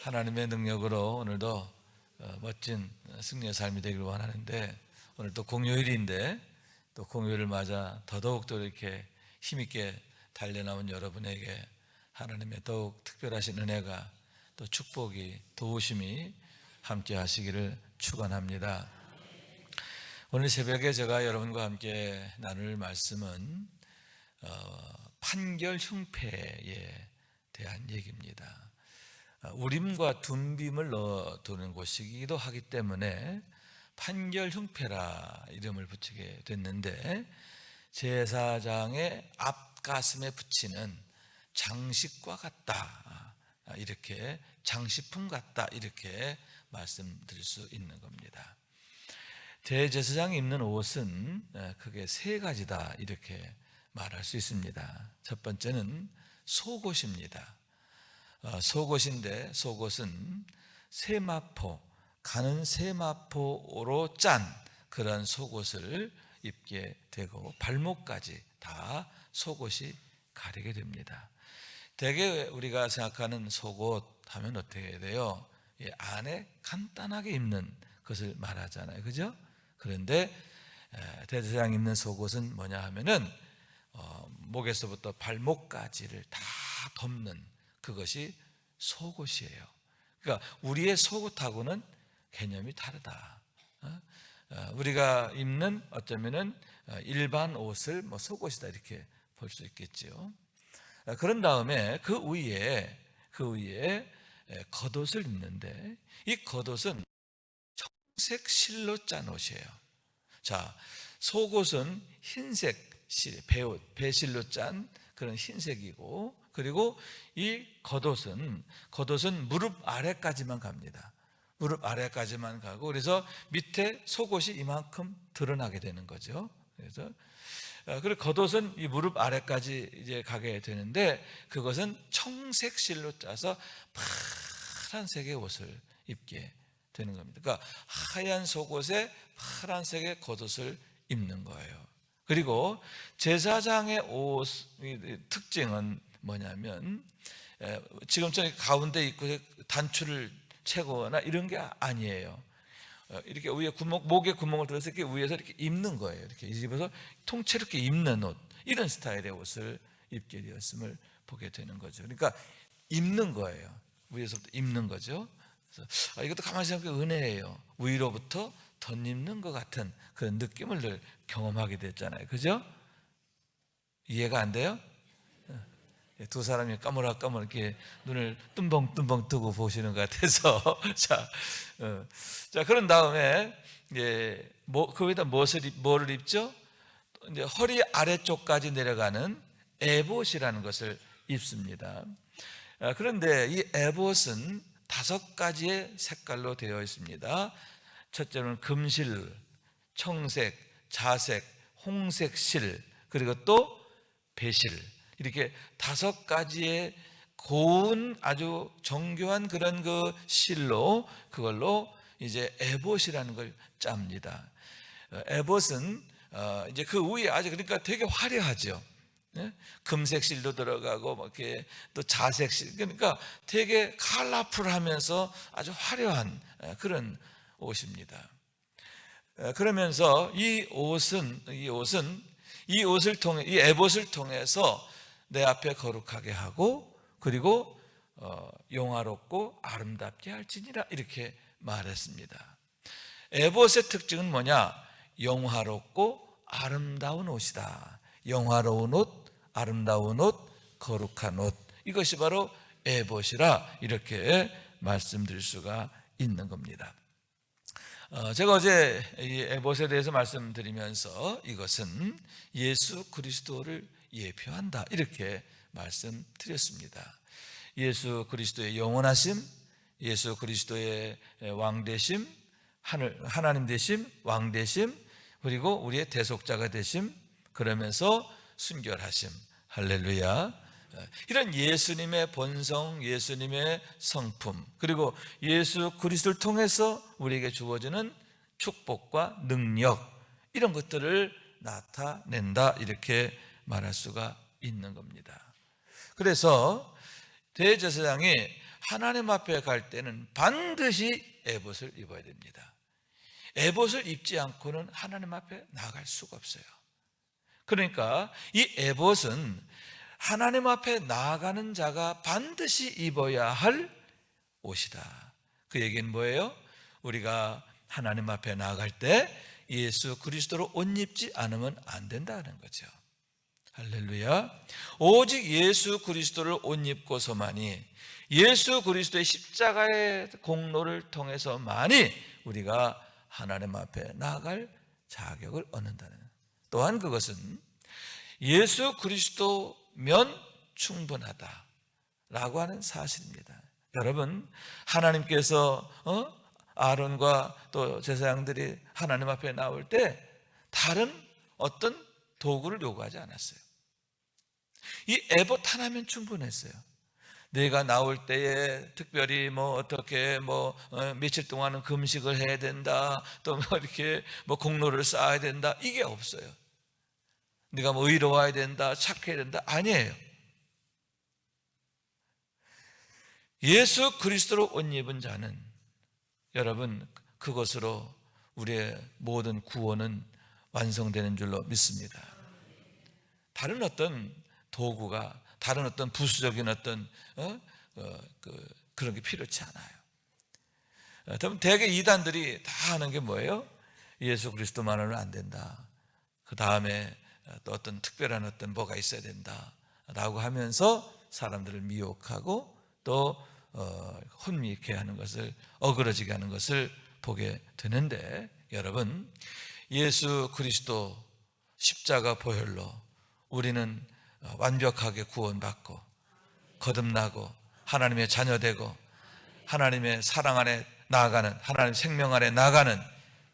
하나님의 능력으로 오늘도 멋진 승리의 삶이 되기를 원하는데, 오늘 또 공휴일인데 또 공휴일을 맞아 더더욱 이렇게 힘있게 달려나온 여러분에게 하나님의 더욱 특별하신 은혜가, 또 축복이, 도우심이 함께 하시기를 축원합니다. 오늘 새벽에 제가 여러분과 함께 나눌 말씀은 판결 흉패에 대한 얘기입니다. 우림과 둔빔을 넣어두는 곳이기도 하기 때문에 판결 흉패라 이름을 붙이게 됐는데, 제사장의 앞가슴에 붙이는 장식과 같다, 이렇게 장식품 같다, 이렇게 말씀드릴 수 있는 겁니다. 대제사장이 입는 옷은 크게 세 가지다, 이렇게 말할 수 있습니다. 첫 번째는 속옷입니다. 속옷인데, 속옷은 세마포, 가는 세마포로 짠 그런 속옷을 입게 되고, 발목까지 다 속옷이 가리게 됩니다. 대개 우리가 생각하는 속옷 하면 어떻게 돼요? 안에 간단하게 입는 것을 말하잖아요, 그죠? 그런데 대제사장이 입는 속옷은 뭐냐 하면은 목에서부터 발목까지를 다 덮는 그것이 속옷이에요. 그러니까 우리의 속옷하고는 개념이 다르다. 우리가 입는 어쩌면은 일반 옷을 속옷이다, 이렇게 볼 수 있겠죠. 그런 다음에 그 위에 겉옷을 입는데, 이 겉옷은 청색 실로 짠 옷이에요. 자, 속옷은 흰색 실, 배실로 짠 그런 흰색이고, 그리고 이 겉옷은 무릎 아래까지만 갑니다. 무릎 아래까지만 가고, 그래서 밑에 속옷이 이만큼 드러나게 되는 거죠. 그래서 그리고 겉옷은 이 무릎 아래까지 이제 가게 되는데, 그것은 청색 실로 짜서 파란색의 옷을 입게 되는 겁니다. 그러니까 하얀 속옷에 파란색의 겉옷을 입는 거예요. 그리고 제사장의 옷의 특징은 뭐냐면, 지금처럼 가운데 입고 단추를 채거나 이런 게 아니에요. 이렇게 위에 목에 구멍을 뚫어서 이렇게 위에서 이렇게 입는 거예요. 이렇게 입어서 통째로 이렇게 입는 옷, 이런 스타일의 옷을 입게 되었음을 보게 되는 거죠. 그러니까 입는 거예요. 위에서부터 입는 거죠. 그래서 이것도 가만히 생각하면 은혜예요. 위로부터 덧입는 것 같은 그런 느낌을 늘 경험하게 됐잖아요, 그죠? 이해가 안 돼요? 두 사람이 까무라까무라 이렇게 눈을 뚱벙뚱벙 뜨고 보시는 것 같아서 자, 그런 다음에 그 위에다 뭐를 입죠? 이제 허리 아래쪽까지 내려가는 에봇이라는 것을 입습니다. 그런데 이 에봇은 5가지의 색깔로 되어 있습니다. 첫째로는 금실, 청색, 자색, 홍색 실, 그리고 또 배실, 이렇게 5가지의 고운 아주 정교한 그런 그 실로, 그걸로 이제 에봇이라는 걸 짭니다. 에봇은 이제 그 위에 아주, 그러니까 되게 화려하죠. 금색 실도 들어가고 이렇게 또 자색 실, 그러니까 되게 컬러풀하면서 아주 화려한 그런 옷입니다. 그러면서 이 옷을 통해, 이 에봇을 통해서 내 앞에 거룩하게 하고, 그리고 용화롭고 아름답게 할지니라, 이렇게 말했습니다. 에봇의 특징은 뭐냐? 영화롭고 아름다운 옷이다. 영화로운 옷, 아름다운 옷, 거룩한 옷, 이것이 바로 에봇이라, 이렇게 말씀드릴 수가 있는 겁니다. 제가 어제 이 에봇에 대해서 말씀드리면서 이것은 예수 그리스도를 예표한다, 이렇게 말씀드렸습니다. 예수 그리스도의 영원하심, 예수 그리스도의 왕되심, 하나님 되심, 왕되심, 그리고 우리의 대속자가 되심, 그러면서 순결하심, 할렐루야. 이런 예수님의 본성, 예수님의 성품, 그리고 예수 그리스도를 통해서 우리에게 주어지는 축복과 능력, 이런 것들을 나타낸다, 이렇게 말할 수가 있는 겁니다. 그래서 대제사장이 하나님 앞에 갈 때는 반드시 에봇을 입어야 됩니다. 에봇을 입지 않고는 하나님 앞에 나아갈 수가 없어요. 그러니까 이 에봇은 하나님 앞에 나아가는 자가 반드시 입어야 할 옷이다. 그 얘기는 뭐예요? 우리가 하나님 앞에 나아갈 때 예수 그리스도로 옷 입지 않으면 안 된다는 거죠. 할렐루야. 오직 예수 그리스도를 옷 입고서만이, 예수 그리스도의 십자가의 공로를 통해서만이 우리가 하나님 앞에 나아갈 자격을 얻는다는, 또한 그것은 예수 그리스도면 충분하다라고 하는 사실입니다. 여러분, 하나님께서 아론과 또 제사장들이 하나님 앞에 나올 때 다른 어떤 도구를 요구하지 않았어요. 이 에봇 하나면 충분했어요. 내가 나올 때에 특별히 어떻게 며칠 동안은 금식을 해야 된다, 또 이렇게 공로를 쌓아야 된다, 이게 없어요. 네가 의로워야 된다, 착해야 된다, 아니에요. 예수 그리스도로 옷 입은 자는, 여러분, 그것으로 우리의 모든 구원은 완성되는 줄로 믿습니다. 다른 어떤 도구가, 다른 어떤 부수적인 어떤 그런 게 필요치 않아요. 대개 이단들이 다 하는 게 뭐예요? 예수 그리스도만으로는 안 된다, 그 다음에 또 어떤 특별한 어떤 뭐가 있어야 된다라고 하면서 사람들을 미혹하고 또 혼미케 하는 것을, 어그러지게 하는 것을 보게 되는데, 여러분, 예수 그리스도 십자가 보혈로 우리는 완벽하게 구원받고 거듭나고 하나님의 자녀되고 하나님의 사랑 안에 나아가는, 하나님의 생명 안에 나아가는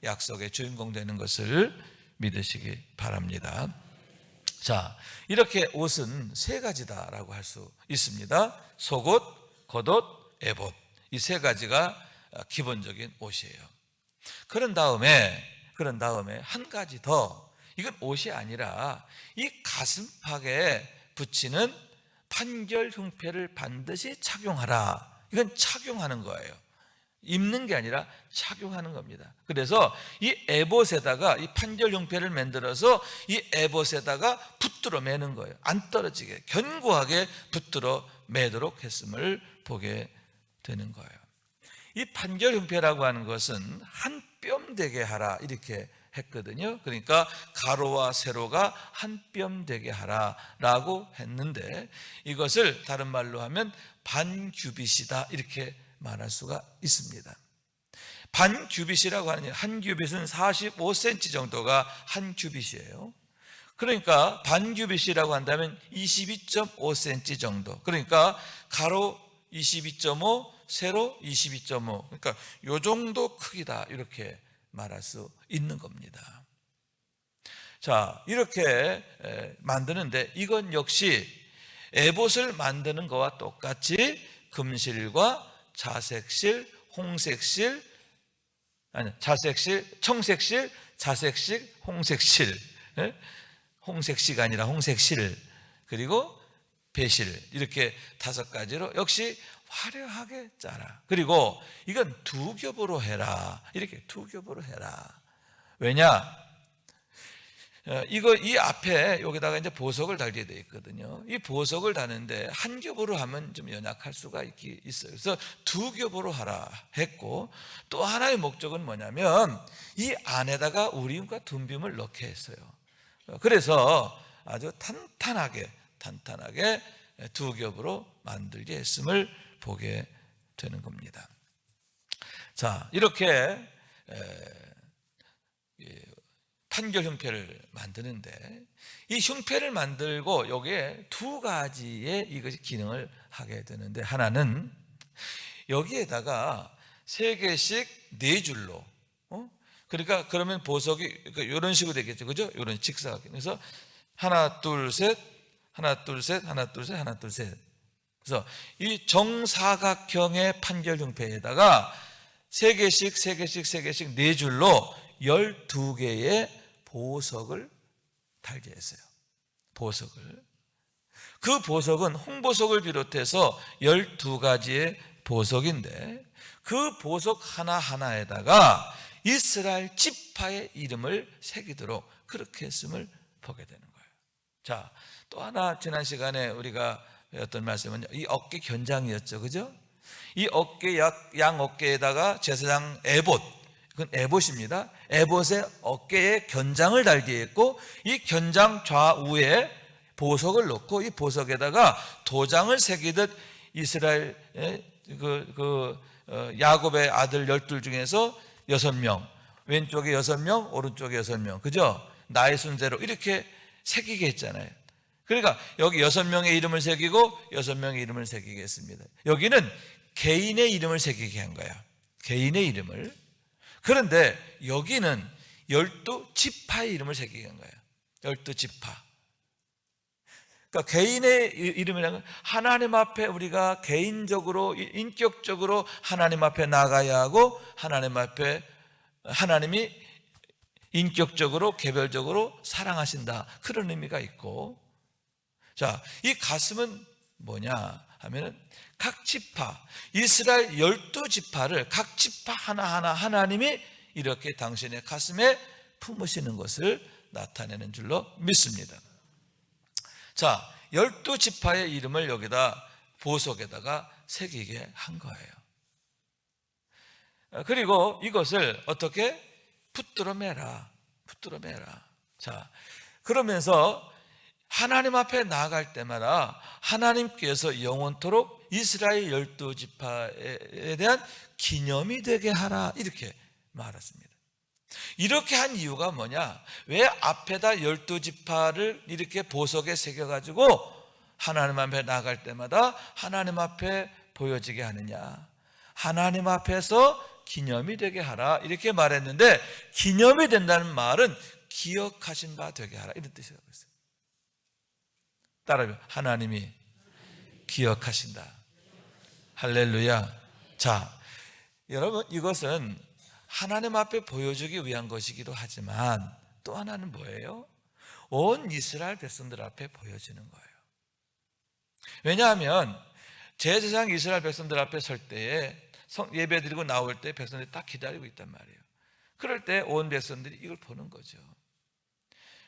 약속의 주인공 되는 것을 믿으시기 바랍니다. 자, 이렇게 옷은 세 가지다라고 할 수 있습니다. 속옷, 겉옷, 에봇, 이 세 가지가 기본적인 옷이에요. 그런 다음에 한 가지 더, 이건 옷이 아니라 이 가슴팍에 붙이는 판결 흉패를 반드시 착용하라. 이건 착용하는 거예요. 입는 게 아니라 착용하는 겁니다. 그래서 이 에봇에다가 이 판결 흉패를 만들어서 이 에봇에다가 붙들어 매는 거예요. 안 떨어지게 견고하게 붙들어 매도록 했음을 보게 되는 거예요. 이 판결 흉패라고 하는 것은 한 뼘 되게 하라, 이렇게 했거든요. 그러니까 가로와 세로가 한 뼘 되게 하라라고 했는데, 이것을 다른 말로 하면 반규빗이다, 이렇게 말할 수가 있습니다. 반규빗이라고 하는, 한 규빗은 45cm 정도가 한 규빗이에요. 그러니까 반규빗이라고 한다면 22.5cm 정도, 그러니까 가로 22.5, 세로 22.5, 그러니까 요 정도 크기다, 이렇게 말할 수 있는 겁니다. 자, 이렇게 만드는데, 이건 역시 에봇을 만드는 것과 똑같이 금실과 자색실, 홍색실, 청색실, 자색실, 홍색실, 홍색시가 아니라 홍색실, 그리고 배실, 이렇게 5가지로 역시 화려하게 짜라. 그리고 이건 두 겹으로 해라, 이렇게 두 겹으로 해라. 왜냐? 이 앞에 여기다가 이제 보석을 달게 되어 있거든요. 이 보석을 다는데 한 겹으로 하면 좀 연약할 수가 있어요. 그래서 두 겹으로 하라 했고, 또 하나의 목적은 뭐냐면 이 안에다가 우림과 둔빔을 넣게 했어요. 그래서 아주 탄탄하게 두 겹으로 만들게 했음을 보게 되는 겁니다. 자, 이렇게 판결 흉패를 만드는데, 이 흉패를 만들고 여기에 두 가지의 이것이 기능을 하게 되는데, 하나는 여기에다가 3개씩 4줄로, 그러니까 그러면 보석이 이런 식으로 되겠죠, 그죠? 이런 직사각. 그래서 하나 둘 셋, 하나 둘 셋, 하나 둘 셋, 하나 둘 셋. 그래서 이 정사각형의 판결 흉패에다가 3개씩 4줄로 12개의 보석을 달게 했어요. 보석을. 그 보석은 홍보석을 비롯해서 12가지의 보석인데 그 보석 하나하나에다가 이스라엘 지파의 이름을 새기도록 그렇게 했음을 보게 되는 거예요. 자, 또 하나 지난 시간에 우리가 배웠던 말씀은 이 어깨 견장이었죠. 그죠? 이 어깨 양 어깨에다가 제사장 에봇, 그건 에봇입니다. 에봇의 어깨에 견장을 달게 했고 이 견장 좌우에 보석을 놓고 이 보석에다가 도장을 새기듯 이스라엘 야곱의 아들 12 중에서 6명, 왼쪽에 6명, 오른쪽에 6명, 그죠? 나의 순대로 이렇게 새기게 했잖아요. 그러니까 여기 6명의 이름을 새기고 6명의 이름을 새기게 했습니다. 여기는 개인의 이름을 새기게 한 거야. 개인의 이름을. 그런데 여기는 12지파의 이름을 새기게 한 거예요. 12지파. 그러니까 개인의 이름이라는 건 하나님 앞에 우리가 개인적으로 인격적으로 하나님 앞에 나가야 하고 하나님 앞에 하나님이 인격적으로 개별적으로 사랑하신다, 그런 의미가 있고, 자, 이 가슴은 뭐냐 하면은 각 지파, 이스라엘 12지파를 각 지파 하나하나 하나님이 이렇게 당신의 가슴에 품으시는 것을 나타내는 줄로 믿습니다. 자, 12지파의 이름을 여기다 보석에다가 새기게 한 거예요. 그리고 이것을 어떻게 붙들어 매라. 자, 그러면서 하나님 앞에 나아갈 때마다 하나님께서 영원토록 이스라엘 12지파에 대한 기념이 되게 하라, 이렇게 말했습니다. 이렇게 한 이유가 뭐냐? 왜 앞에다 12지파를 이렇게 보석에 새겨가지고 하나님 앞에 나아갈 때마다 하나님 앞에 보여지게 하느냐? 하나님 앞에서 기념이 되게 하라, 이렇게 말했는데, 기념이 된다는 말은 기억하신 바 되게 하라, 이런 뜻이라고 했어요. 따라해요. 하나님이 기억하신다. 할렐루야. 자, 여러분, 이것은 하나님 앞에 보여주기 위한 것이기도 하지만 또 하나는 뭐예요? 온 이스라엘 백성들 앞에 보여지는 거예요. 왜냐하면 제사장 이스라엘 백성들 앞에 설 때에 예배 드리고 나올 때 백성들이 딱 기다리고 있단 말이에요. 그럴 때 온 백성들이 이걸 보는 거죠.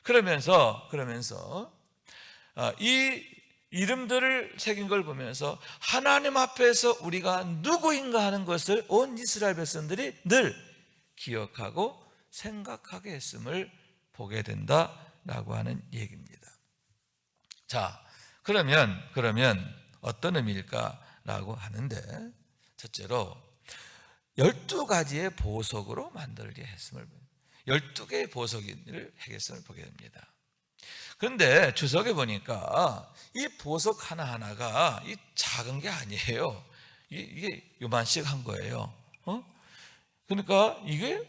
그러면서 이 이름들을 새긴 걸 보면서 하나님 앞에서 우리가 누구인가 하는 것을 온 이스라엘 백성들이 늘 기억하고 생각하게 했음을 보게 된다라고 하는 얘기입니다. 자, 그러면 어떤 의미일까라고 하는데, 첫째로 12가지의 보석으로 만들게 했음을, 12개의 보석을 했음을 보게 됩니다. 그런데 주석에 보니까 이 보석 하나하나가 이 작은 게 아니에요. 이게 요만씩 한 거예요. 그러니까 이게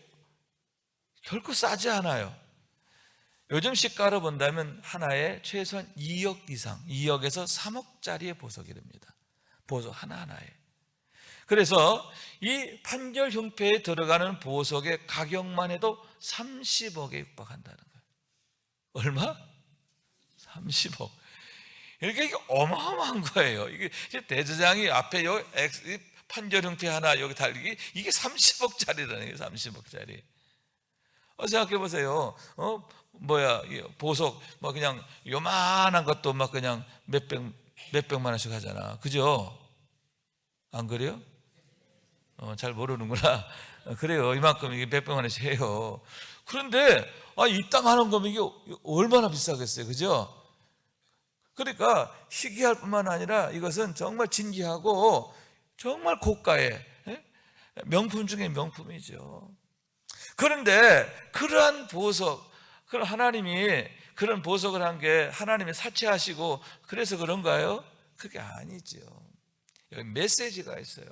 결코 싸지 않아요. 요즘 시가로 본다면 하나에 최소한 2억 이상, 2억에서 3억짜리의 보석이랍니다. 보석 하나하나에. 그래서 이 판결 흉패에 들어가는 보석의 가격만 해도 30억에 육박한다는 거예요. 얼마? 30억. 이렇게 이게 어마어마한 거예요. 이게 대제사장이 앞에 요 판결 흉패 하나 여기 달리기, 이게 30억짜리라는 거예요. 30억짜리. 생각해 보세요. 보석 뭐 그냥 요만한 것도 막 그냥 몇백만 원씩 하잖아. 그죠? 안 그래요? 잘 모르는구나. 그래요. 이만큼 이게 몇백만 원씩 해요. 그런데 이따만한 거면 이게 얼마나 비싸겠어요. 그죠? 그러니까 희귀할 뿐만 아니라 이것은 정말 진귀하고 정말 고가의 명품 중에 명품이죠. 그런데 그러한 보석, 그런 하나님이 그런 보석을 한 게 하나님이 사치하시고 그래서 그런가요? 그게 아니죠. 여기 메시지가 있어요.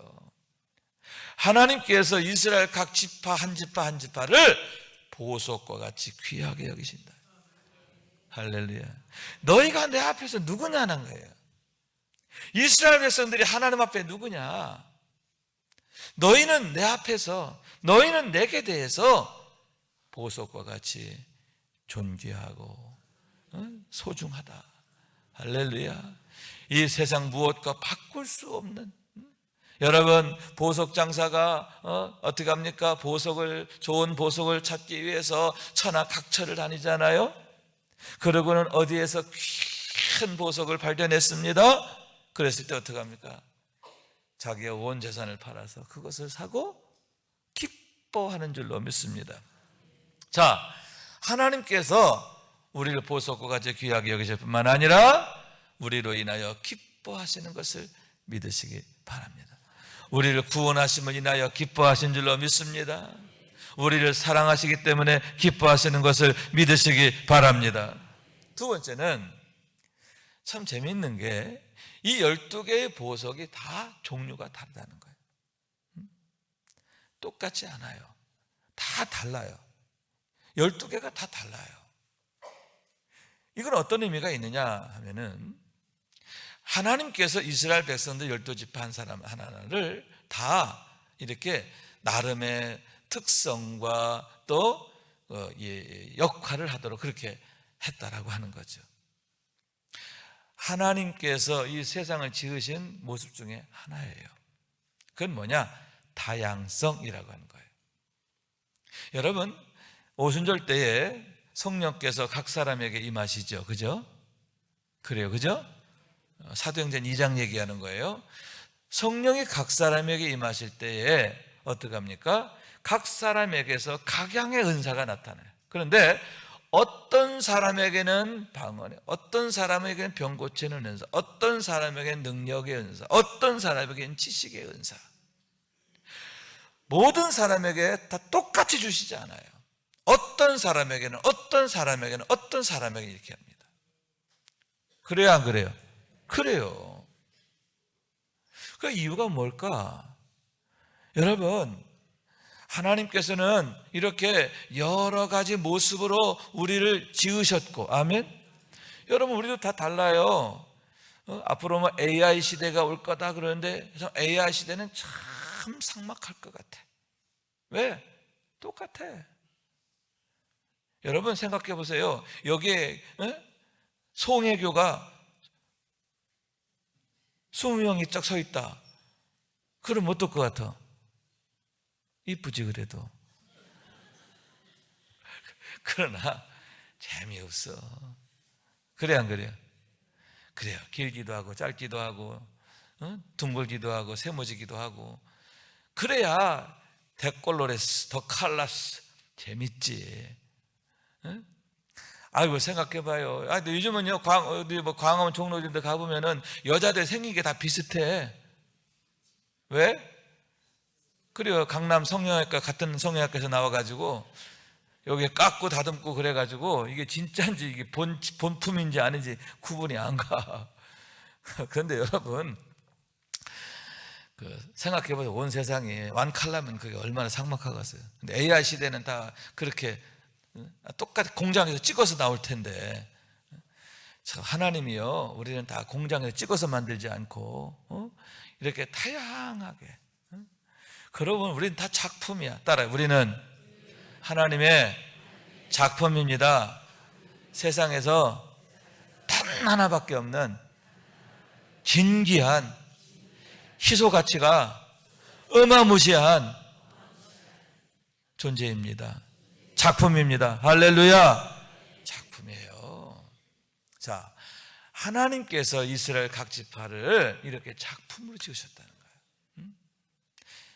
하나님께서 이스라엘 각 지파 한 지파를 보석과 같이 귀하게 여기신다. 할렐루야. 너희가 내 앞에서 누구냐는 거예요. 이스라엘 백성들이 하나님 앞에 누구냐? 너희는 내 앞에서, 너희는 내게 대해서 보석과 같이 존귀하고 소중하다. 할렐루야. 이 세상 무엇과 바꿀 수 없는, 여러분, 보석 장사가 어떻게 합니까? 좋은 보석을 찾기 위해서 천하각처를 다니잖아요. 그러고는 어디에서 큰 보석을 발견했습니다. 그랬을 때 어떻게 합니까? 자기의 온 재산을 팔아서 그것을 사고 기뻐하는 줄로 믿습니다. 자, 하나님께서 우리를 보석과 같이 귀하게 여기실 뿐만 아니라 우리로 인하여 기뻐하시는 것을 믿으시기 바랍니다. 우리를 구원하심을 인하여 기뻐하신 줄로 믿습니다. 우리를 사랑하시기 때문에 기뻐하시는 것을 믿으시기 바랍니다. 두 번째는 참 재미있는 게 이 12개의 보석이 다 종류가 다르다는 거예요. 똑같지 않아요. 다 달라요. 12개가 다 달라요. 이건 어떤 의미가 있느냐 하면은 하나님께서 이스라엘 백성들 12지파 한 사람 하나하나를 다 이렇게 나름의 특성과 또 역할을 하도록 그렇게 했다라고 하는 거죠. 하나님께서 이 세상을 지으신 모습 중에 하나예요. 그건 뭐냐? 다양성이라고 하는 거예요. 여러분, 오순절 때에 성령께서 각 사람에게 임하시죠. 그죠? 그래요. 그죠? 사도행전 2장 얘기하는 거예요. 성령이 각 사람에게 임하실 때에 어떻게 합니까? 각 사람에게서 각양의 은사가 나타나요. 그런데 어떤 사람에게는 방언의, 어떤 사람에게는 병 고치는 은사, 어떤 사람에게는 능력의 은사, 어떤 사람에게는 지식의 은사, 모든 사람에게 다 똑같이 주시지 않아요. 어떤 사람에게는 어떤 사람에게 이렇게 합니다. 그래요, 안 그래요? 그래요. 그 이유가 뭘까? 여러분, 하나님께서는 이렇게 여러 가지 모습으로 우리를 지으셨고, 아멘? 여러분, 우리도 다 달라요. 앞으로 뭐 AI 시대가 올 거다 그러는데 AI 시대는 참 삭막할 것 같아. 왜? 똑같아. 여러분 생각해 보세요. 여기에 송혜교가 20명이 쫙 서 있다. 그럼 어떨 것 같아? 이쁘지 그래도. 그러나 재미없어. 그래 안 그래요? 그래요. 길기도 하고 짧기도 하고 둥글기도 하고 세모지기도 하고. 그래야 데콜로레스, 더 칼라스 재밌지. 아이고 생각해봐요. 근데 요즘은요 광화문 종로인데 가보면은 여자들 생긴 게 다 비슷해. 왜? 그래요. 강남 성형외과 같은 성형외과에서 나와가지고 여기 깎고 다듬고 그래가지고 이게 진짜인지 이게 본품인지 아닌지 구분이 안 가. 그런데 여러분 생각해보세요. 온 세상이 완칼라면 그게 얼마나 삭막하겠어요. 근데 AI 시대는 다 그렇게 똑같이 공장에서 찍어서 나올 텐데 하나님이요 우리는 다 공장에서 찍어서 만들지 않고 이렇게 다양하게. 그러면 우리는 다 작품이야. 따라요. 우리는 하나님의 작품입니다. 세상에서 단 하나밖에 없는 진귀한 희소 가치가 어마무시한 존재입니다. 작품입니다. 할렐루야. 작품이에요. 자, 하나님께서 이스라엘 각 지파를 이렇게 작품으로 지으셨다는 거예요.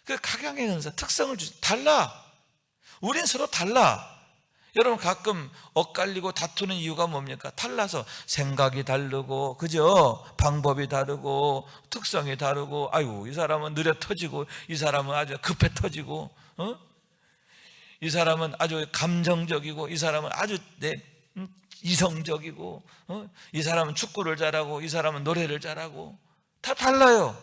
그 각양의 은사, 특성을 달라. 우린 서로 달라. 여러분 가끔 엇갈리고 다투는 이유가 뭡니까? 달라서 생각이 다르고, 그죠? 방법이 다르고, 특성이 다르고, 아이고 이 사람은 느려 터지고, 이 사람은 아주 급해 터지고, 이 사람은 아주 감정적이고, 이 사람은 아주 이성적이고, 이 사람은 축구를 잘하고, 이 사람은 노래를 잘하고, 다 달라요.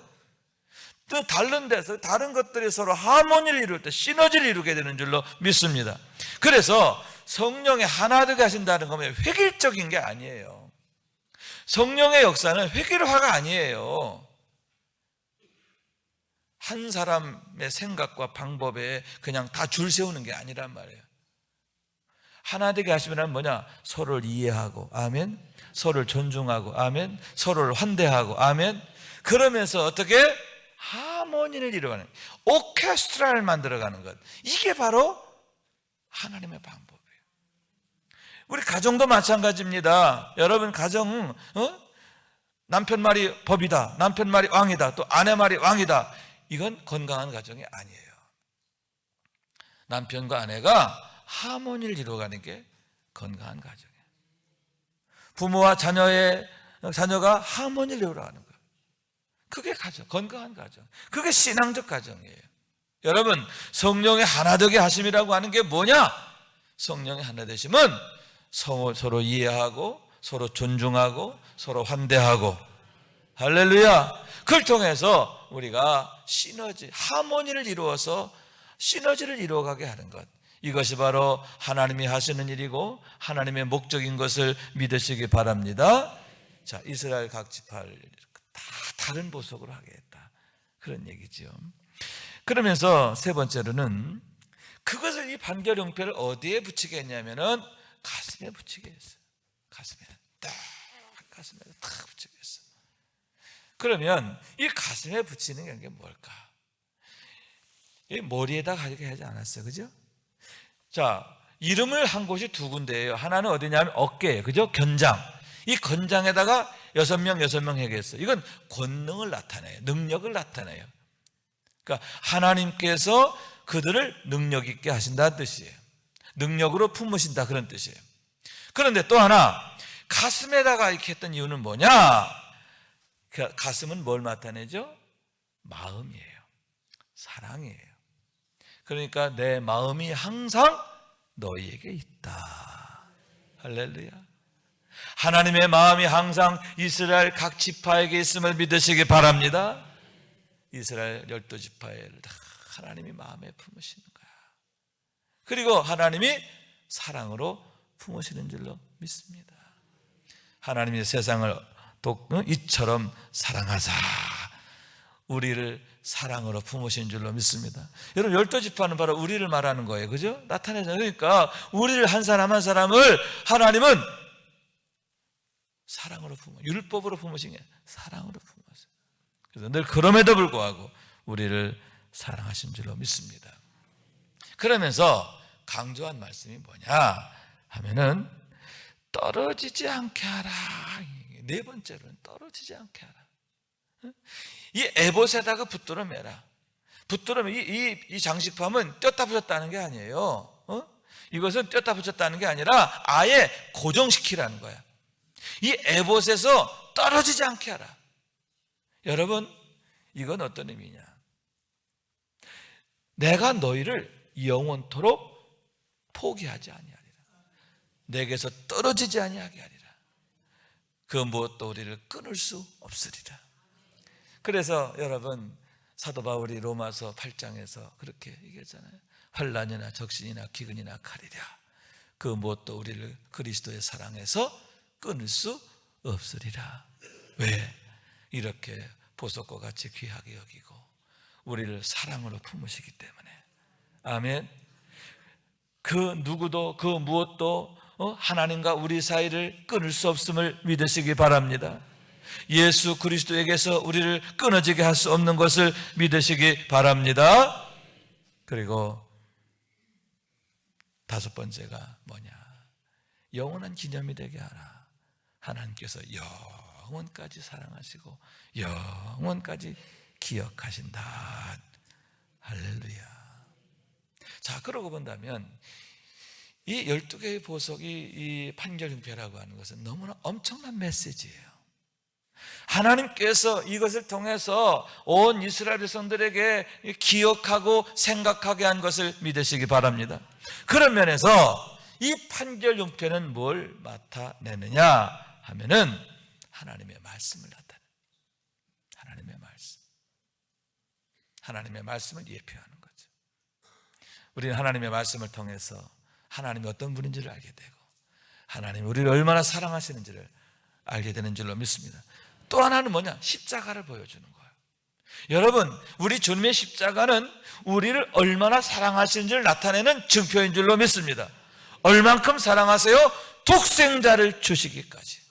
또 다른 데서 다른 것들이 서로 하모니를 이룰 때 시너지를 이루게 되는 줄로 믿습니다. 그래서 성령의 하나 되게 하신다는 거면 획일적인 게 아니에요. 성령의 역사는 획일화가 아니에요. 한 사람의 생각과 방법에 그냥 다 줄 세우는 게 아니란 말이에요. 하나 되게 하시면 뭐냐? 서로를 이해하고, 아멘. 서로를 존중하고, 아멘. 서로를 환대하고, 아멘. 그러면서 어떻게? 하모니를 이루어가는, 오케스트라를 만들어가는 것, 이게 바로 하나님의 방법이에요. 우리 가정도 마찬가지입니다. 여러분 가정, 남편 말이 법이다, 남편 말이 왕이다, 또 아내 말이 왕이다, 이건 건강한 가정이 아니에요. 남편과 아내가 하모니를 이루어가는 게 건강한 가정이에요. 부모와 자녀가 하모니를 이루어가는 거예요. 그게 가정, 건강한 가정, 그게 신앙적 가정이에요. 여러분, 성령의 하나되게 하심이라고 하는 게 뭐냐? 성령의 하나 되심은 서로 이해하고, 서로 존중하고, 서로 환대하고, 할렐루야. 그걸 통해서 우리가 시너지, 하모니를 이루어서 시너지를 이루어가게 하는 것, 이것이 바로 하나님이 하시는 일이고 하나님의 목적인 것을 믿으시기 바랍니다. 자, 이스라엘 각 지파를 다 다른 보석으로 하겠다, 그런 얘기죠. 그러면서 세 번째로는 그것을, 이 판결용패를 어디에 붙이게 했냐면은 가슴에 붙이게 했어요. 가슴에 딱 붙이게 했어요. 그러면 이 가슴에 붙이는 게 뭘까? 이 머리에다 가지게 하지 않았어요, 그죠? 자, 이름을 한 곳이 두 군데예요. 하나는 어디냐면 어깨예요, 그죠? 견장. 이 건장에다가 6명 해겠어요. 이건 권능을 나타내요. 능력을 나타내요. 그러니까 하나님께서 그들을 능력 있게 하신다는 뜻이에요. 능력으로 품으신다, 그런 뜻이에요. 그런데 또 하나, 가슴에다가 이렇게 했던 이유는 뭐냐? 가슴은 뭘 나타내죠? 마음이에요. 사랑이에요. 그러니까 내 마음이 항상 너희에게 있다. 할렐루야. 하나님의 마음이 항상 이스라엘 각 지파에게 있음을 믿으시기 바랍니다. 이스라엘 12지파를 다 하나님이 마음에 품으시는 거야. 그리고 하나님이 사랑으로 품으시는 줄로 믿습니다. 하나님이 세상을 이처럼 사랑하사 우리를 사랑으로 품으신 줄로 믿습니다. 여러분, 12지파는 바로 우리를 말하는 거예요, 그죠? 나타내잖아요. 그러니까 우리를 한 사람 한 사람을 하나님은 사랑으로 율법으로 품으신 게 사랑으로 품으세요. 그래서 늘 그럼에도 불구하고 우리를 사랑하신 줄로 믿습니다. 그러면서 강조한 말씀이 뭐냐 하면은 떨어지지 않게 하라. 네 번째로는 떨어지지 않게 하라. 이 에봇에다가 붙들어 매라. 붙들어 이 장식품은 뗐다 붙였다는 게 아니에요. 이것은 뗐다 붙였다는 게 아니라 아예 고정시키라는 거야. 이 에봇에서 떨어지지 않게 하라. 여러분, 이건 어떤 의미냐? 내가 너희를 영원토록 포기하지 아니하리라. 내게서 떨어지지 아니하게 하리라. 그 무엇도 우리를 끊을 수 없으리라. 그래서 여러분, 사도 바울이 로마서 8장에서 그렇게 얘기했잖아요. 환난이나 적신이나 기근이나 칼이랴, 그 무엇도 우리를 그리스도의 사랑에서 끊을 수 없으리라. 왜? 이렇게 보석과 같이 귀하게 여기고 우리를 사랑으로 품으시기 때문에. 아멘. 그 누구도 그 무엇도 하나님과 우리 사이를 끊을 수 없음을 믿으시기 바랍니다. 예수 그리스도에게서 우리를 끊어지게 할 수 없는 것을 믿으시기 바랍니다. 그리고 다섯 번째가 뭐냐? 영원한 기념이 되게 하라. 하나님께서 영원까지 사랑하시고 영원까지 기억하신다. 할렐루야. 자, 그러고 본다면 이 12개의 보석이 이 판결흉패라고 하는 것은 너무나 엄청난 메시지예요. 하나님께서 이것을 통해서 온 이스라엘 백성들에게 기억하고 생각하게 한 것을 믿으시기 바랍니다. 그런 면에서 이 판결용패는 뭘 나타내느냐 하면은 하나님의 말씀을 나타내. 하나님의 말씀을 예표하는 거죠. 우리는 하나님의 말씀을 통해서 하나님이 어떤 분인지를 알게 되고 하나님이 우리를 얼마나 사랑하시는지를 알게 되는 줄로 믿습니다. 또 하나는 뭐냐? 십자가를 보여주는 거예요. 여러분, 우리 주님의 십자가는 우리를 얼마나 사랑하시는지를 나타내는 증표인 줄로 믿습니다. 얼만큼 사랑하세요? 독생자를 주시기까지.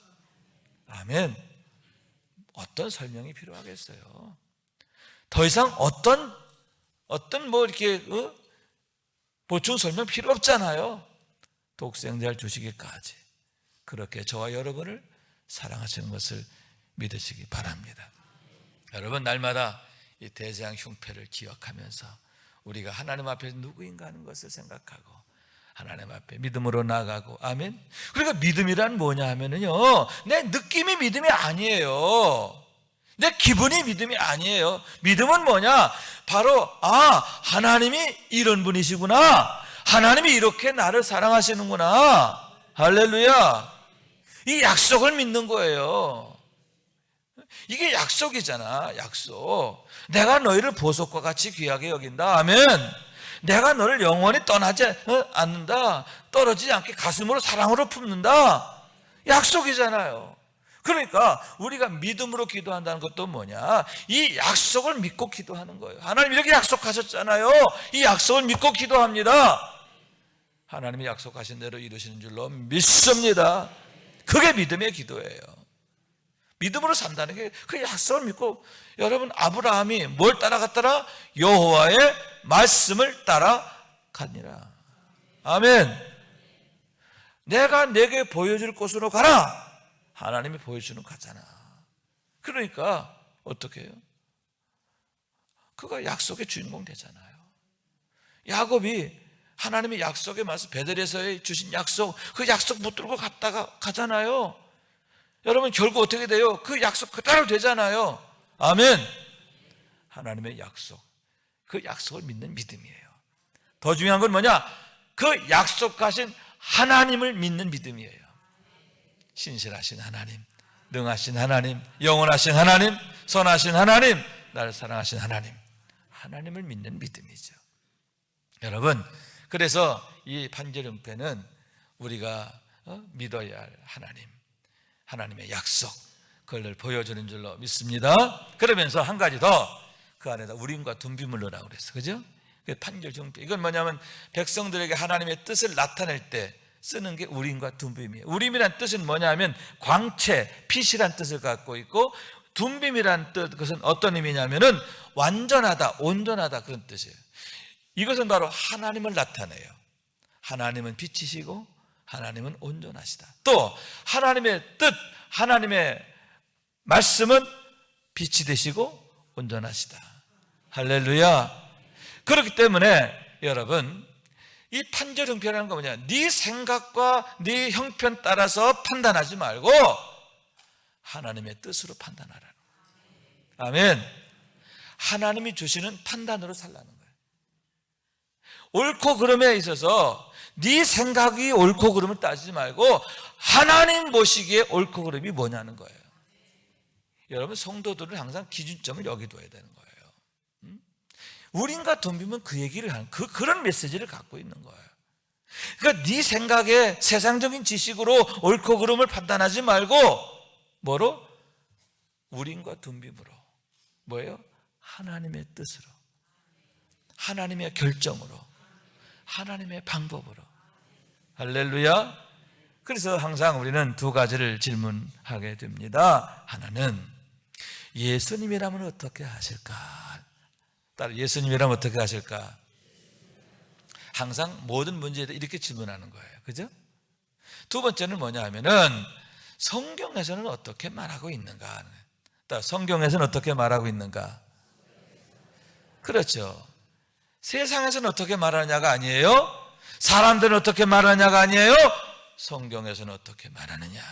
아멘. 어떤 설명이 필요하겠어요? 더 이상 어떤 뭐 이렇게 보충 설명 필요 없잖아요. 독생자를 주시기까지 그렇게 저와 여러분을 사랑하시는 것을 믿으시기 바랍니다. 여러분, 날마다 이 대재앙 흉패를 기억하면서 우리가 하나님 앞에서 누구인가 하는 것을 생각하고 하나님 앞에 믿음으로 나아가고, 아멘. 그러니까 믿음이란 뭐냐 하면은요, 내 느낌이 믿음이 아니에요. 내 기분이 믿음이 아니에요. 믿음은 뭐냐? 바로 하나님이 이런 분이시구나, 하나님이 이렇게 나를 사랑하시는구나, 할렐루야. 이 약속을 믿는 거예요. 이게 약속이잖아. 약속. 내가 너희를 보석과 같이 귀하게 여긴다, 아멘. 내가 너를 영원히 떠나지 않는다, 떨어지지 않게 가슴으로 사랑으로 품는다, 약속이잖아요. 그러니까 우리가 믿음으로 기도한다는 것도 뭐냐? 이 약속을 믿고 기도하는 거예요. 하나님 이렇게 약속하셨잖아요. 이 약속을 믿고 기도합니다. 하나님이 약속하신 대로 이루시는 줄로 믿습니다. 그게 믿음의 기도예요. 믿음으로 산다는 게 그 약속을 믿고, 여러분, 아브라함이 뭘 따라갔더라? 여호와의 말씀을 따라가니라. 아멘. 내가 내게 보여줄 곳으로 가라. 하나님이 보여주는 거잖아. 그러니까 어떻게 해요? 그가 약속의 주인공 되잖아요. 야곱이 하나님의 약속의 말씀, 베델에서 주신 약속, 그 약속 붙들고 가잖아요. 여러분, 결국 어떻게 돼요? 그 약속 그대로 되잖아요. 아멘. 하나님의 약속, 그 약속을 믿는 믿음이에요. 더 중요한 건 뭐냐? 그 약속하신 하나님을 믿는 믿음이에요. 신실하신 하나님, 능하신 하나님, 영원하신 하나님, 선하신 하나님, 나를 사랑하신 하나님, 하나님을 믿는 믿음이죠. 여러분, 그래서 이 판결형패는 우리가 믿어야 할 하나님의 약속, 그걸 보여주는 줄로 믿습니다. 그러면서 한 가지 더 그 안에다 우림과 둔빔을 넣으라고 그랬어. 그죠? 판결형패, 이건 뭐냐면 백성들에게 하나님의 뜻을 나타낼 때 쓰는 게 우림과 둔빔이에요. 우림이란 뜻은 뭐냐면 광채, 빛이란 뜻을 갖고 있고, 둔빔이란 뜻, 그것은 어떤 의미냐면은 완전하다, 온전하다, 그런 뜻이에요. 이것은 바로 하나님을 나타내요. 하나님은 빛이시고 하나님은 온전하시다. 또 하나님의 뜻, 하나님의 말씀은 빛이 되시고 온전하시다. 할렐루야. 그렇기 때문에 여러분, 이 판결 형편이라는 건 뭐냐? 네 생각과 네 형편 따라서 판단하지 말고 하나님의 뜻으로 판단하라는 거예요. 아멘. 하나님이 주시는 판단으로 살라는 거예요. 옳고 그름에 있어서 네 생각이 옳고 그름을 따지지 말고 하나님 보시기에 옳고 그름이 뭐냐는 거예요. 여러분, 성도들은 항상 기준점을 여기 둬야 되는 거예요. 우린과 덤비면 그 얘기를 하는, 그런 메시지를 갖고 있는 거예요. 그러니까 네 생각에 세상적인 지식으로 옳고 그름을 판단하지 말고 뭐로? 우린과 덤빔으로. 뭐예요? 하나님의 뜻으로, 하나님의 결정으로, 하나님의 방법으로. 할렐루야. 그래서 항상 우리는 두 가지를 질문하게 됩니다. 하나는 예수님이라면 어떻게 하실까? 따로 예수님이라면 어떻게 하실까? 항상 모든 문제에 대해 이렇게 질문하는 거예요. 그죠? 두 번째는 뭐냐 하면은 성경에서는 어떻게 말하고 있는가? 성경에서는 어떻게 말하고 있는가? 그렇죠. 세상에서는 어떻게 말하냐가 아니에요. 사람들은 어떻게 말하냐가 아니에요. 성경에서는 어떻게 말하느냐.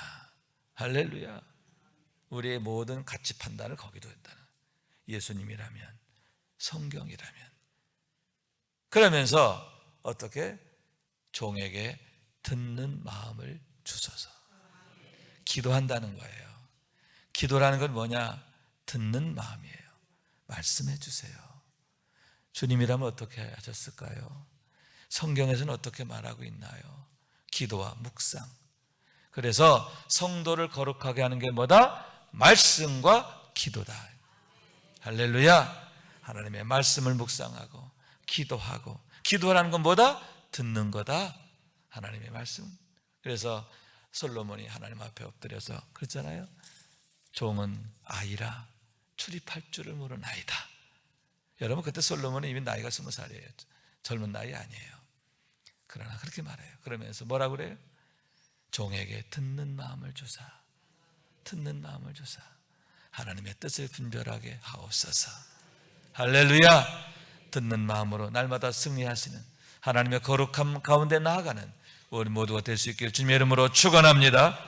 할렐루야. 우리의 모든 가치 판단을 거기도 했다는, 예수님이라면, 성경이라면. 그러면서 어떻게? 종에게 듣는 마음을 주소서. 기도한다는 거예요. 기도라는 건 뭐냐? 듣는 마음이에요. 말씀해 주세요. 주님이라면 어떻게 하셨을까요? 성경에서는 어떻게 말하고 있나요? 기도와 묵상. 그래서 성도를 거룩하게 하는 게 뭐다? 말씀과 기도다. 할렐루야. 하나님의 말씀을 묵상하고 기도하고, 기도라는 건 뭐다? 듣는 거다. 하나님의 말씀. 그래서 솔로몬이 하나님 앞에 엎드려서 그랬잖아요. 종은 아이라 출입할 줄을 모르나이다. 여러분 그때 솔로몬은 이미 나이가 20살이에요. 젊은 나이 아니에요. 그러나 그렇게 말해요. 그러면서 뭐라고 그래요? 종에게 듣는 마음을 주사, 듣는 마음을 주사, 하나님의 뜻을 분별하게 하옵소서. 할렐루야. 듣는 마음으로 날마다 승리하시는 하나님의 거룩함 가운데 나아가는 우리 모두가 될 수 있기를 주님의 이름으로 축원합니다.